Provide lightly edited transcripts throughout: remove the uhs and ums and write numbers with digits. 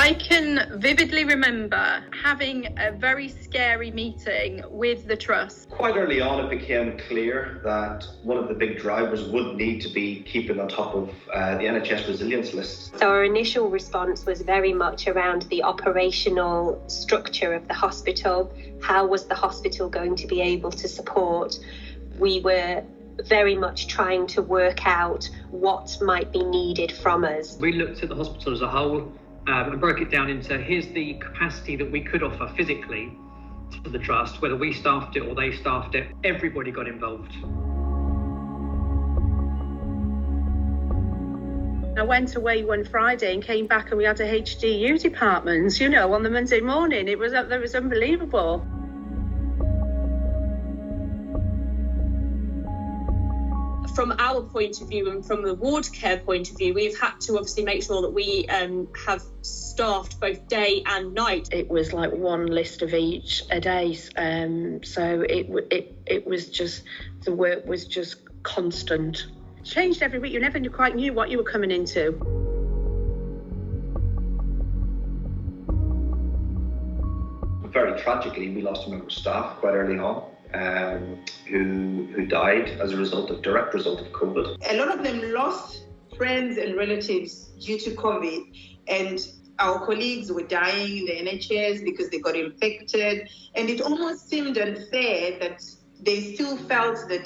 I can vividly remember having a very scary meeting with the Trust. Quite early on, it became clear that one of the big drivers would need to be keeping on top of the NHS resilience list. So our initial response was very much around the operational structure of the hospital. How was the hospital going to be able to support? We were very much trying to work out what might be needed from us. We looked at the hospital as a whole and broke it down into here's the capacity that we could offer physically to the Trust, whether we staffed it or they staffed it. Everybody got involved. I went away one Friday and came back and we had a HDU department, on the Monday morning. It was unbelievable. From our point of view and from the ward care point of view, we've had to obviously make sure that we have staffed both day and night. It was like one list of each a day, so it was just, the work was just constant. Changed every week. You never quite knew what you were coming into. Very tragically, we lost a member of staff quite early on. Who died as a direct result of COVID. A lot of them lost friends and relatives due to COVID, and our colleagues were dying in the NHS because they got infected, and it almost seemed unfair that they still felt that,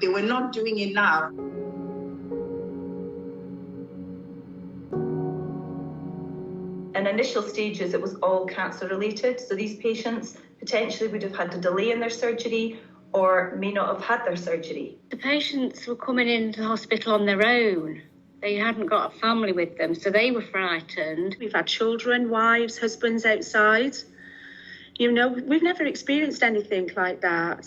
they were not doing enough. In initial stages, it was all cancer related, so these patients potentially would have had a delay in their surgery or may not have had their surgery. The patients were coming into the hospital on their own. They hadn't got a family with them, so they were frightened. We've had children, wives, husbands outside. We've never experienced anything like that.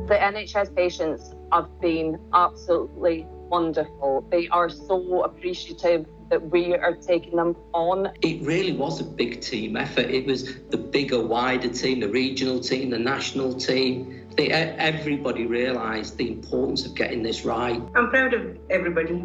The NHS patients have been absolutely wonderful. They are so appreciative that we are taking them on. It really was a big team effort. It was the bigger, wider team, the regional team, the national team. Everybody realised the importance of getting this right. I'm proud of everybody,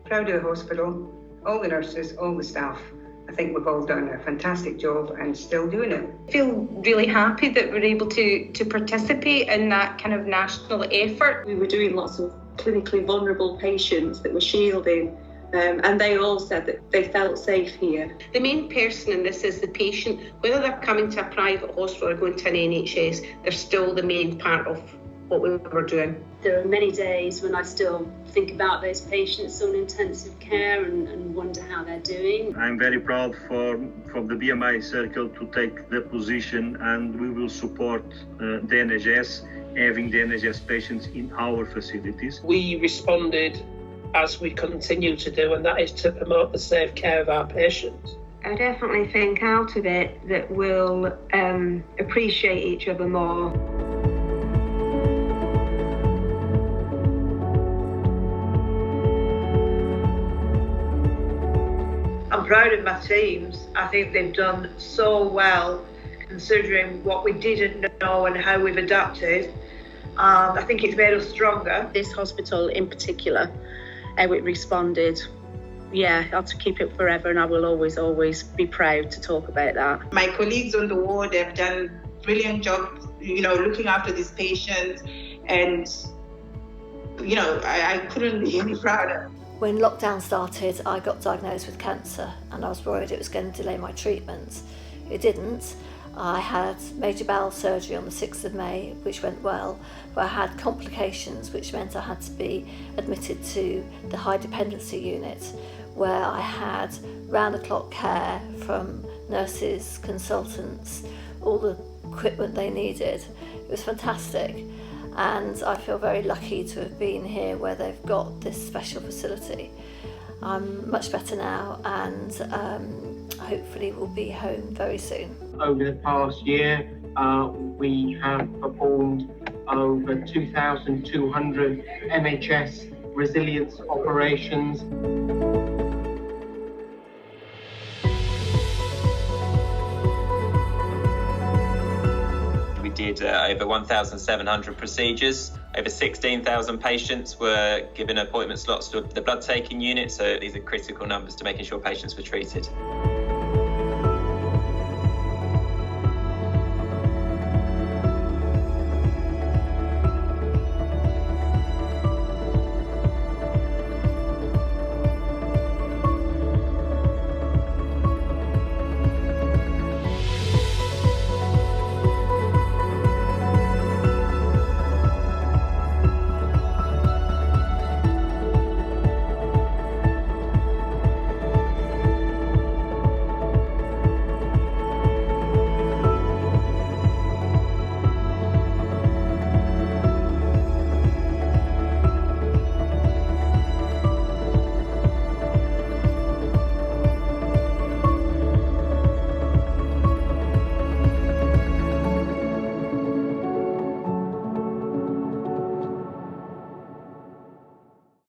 proud of the hospital, all the nurses, all the staff. I think we've all done a fantastic job and still doing it. I feel really happy that we're able to participate in that kind of national effort. We were doing lots of clinically vulnerable patients that were shielding, and they all said that they felt safe here. The main person in this is the patient. Whether they're coming to a private hospital or going to an NHS, they're still the main part of what we were doing. There are many days when I still think about those patients on intensive care and wonder how they're doing. I'm very proud from the BMI circle to take the position, and we will support the NHS, having the NHS patients in our facilities. We responded as we continue to do, and that is to promote the safe care of our patients. I definitely think out of it that we'll appreciate each other more. I'm proud of my teams. I think they've done so well considering what we didn't know and how we've adapted. I think it's made us stronger. This hospital in particular, how it responded, I'll have to keep it forever, and I will always be proud to talk about that. My colleagues on the ward have done a brilliant job, looking after these patients, and, I couldn't be any prouder. When lockdown started, I got diagnosed with cancer, and I was worried it was going to delay my treatment. It didn't. I had major bowel surgery on the 6th of May, which went well, but I had complications, which meant I had to be admitted to the high dependency unit, where I had round-the-clock care from nurses, consultants, all the equipment they needed. It was fantastic. And I feel very lucky to have been here where they've got this special facility. I'm much better now, and hopefully will be home very soon. Over the past year, we have performed over 2,200 NHS resilience operations. We did over 1,700 procedures. Over 16,000 patients were given appointment slots to the blood taking unit, so these are critical numbers to making sure patients were treated.